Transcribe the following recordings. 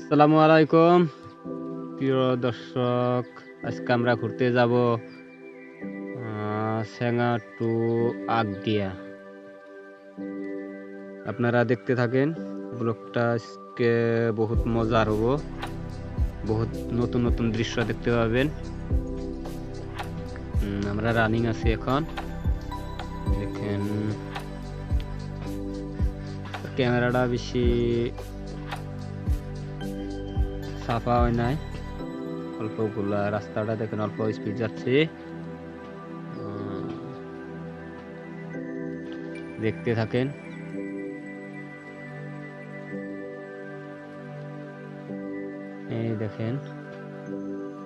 আসসালামু আলাইকুম প্রিয় দর্শক, আজকে আমরা ঘুরতে যাব সেঙ্গা টু আগদিয়া। আপনারা দেখতে থাকেন, ব্লগটা আজকে বহুত মজার হবো, বহুত নতুন নতুন দৃশ্য দেখতে পাবেন। আমরা রানিং আছি এখন, দেখেন ক্যামেরাটা বেশি সাফা হয় নাই, অল্পগুলা রাস্তাটা দেখেন, অল্প স্পিড যাচ্ছে। দেখতে থাকেন। এই দেখেন,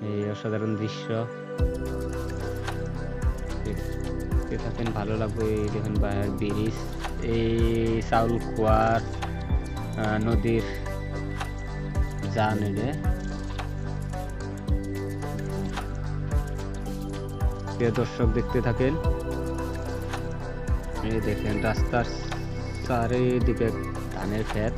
এই অসাধারণ দৃশ্য দেখতে থাকেন, ভালো লাগবে। এই দেখেন বাইরের ব্রিজ, এই চাউল কুয়ার নদীর জান এলে। প্রিয় দর্শক দেখতে থাকেন। এই দেখেন রাস্তার চারিদিকে ধানের ক্ষেত।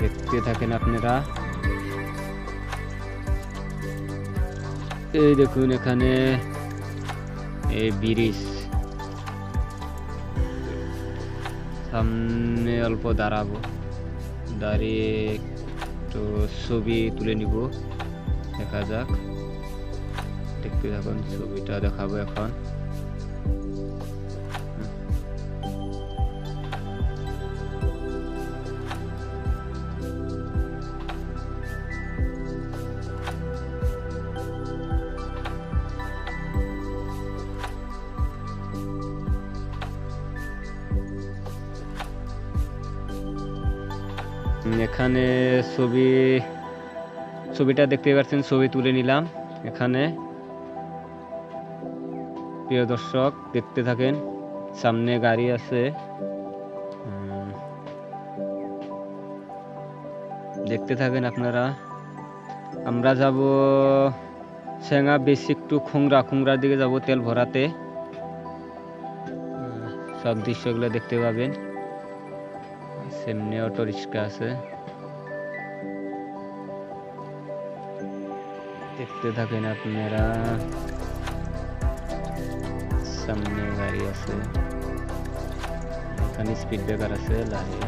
দেখতে থাকেন আপনারা। এই দেখুন এখানে এই ব্রিজ, সামনে অল্প দাঁড়াবো, দাঁড়িয়ে একটু ছবি তুলে নিব। দেখা যাক, দেখতে থাকুন, ছবিটা দেখাবো এখন। এখানে ছবিটা দেখতে পাচ্ছেন, ছবি তুলে নিলাম এখানে। প্রিয় দর্শক দেখতে থাকেন, সামনে গাড়ি আছে, দেখতে থাকেন আপনারা। আমরা যাব সেঙ্গা বেসিক টু খুংরার দিকে যাব তেল ভরাতে। সব দৃশ্যগুলো দেখতে পাবেন। সামনে অটো রিক্সা আছে, দেখতে থাকেন আপনারা। সামনে গাড়ি আছে, এখানে স্পিড ব্রেকার আছে লাগে,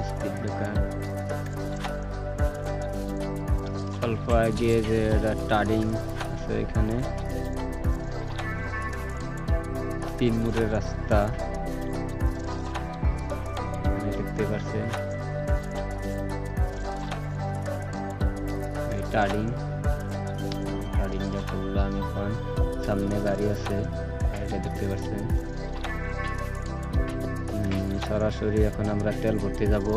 স্পিড ব্রেকার। অল্প আগে যে টার্নিং আছে, এখানে 3 মুড়ের রাস্তা দেখতে পাচ্ছেন। টার্নিংটা করলাম এখন, সামনে গাড়ি আছে, গাড়িটা দেখতে পাচ্ছেন। সরাসরি এখন আমরা তেল ভরতে যাব।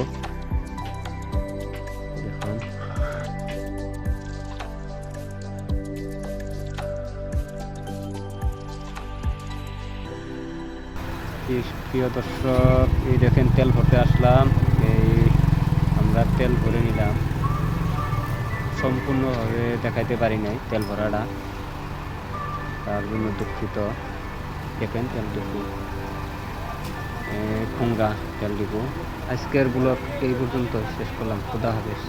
দেখুন প্রিয় দর্শক, এই দেখেন তেল ভরতে আসলাম। এই আমরা তেল ভরে নিলাম, সম্পূর্ণভাবে দেখাইতে পারি নাই তেল ভরাটা, তার জন্য দুঃখিত। দেখেন তেল ডিপো, খুংরা তেল ডিপো। আজকের ব্লগ এই পর্যন্ত শেষ করলাম। খুদা হাফেজ।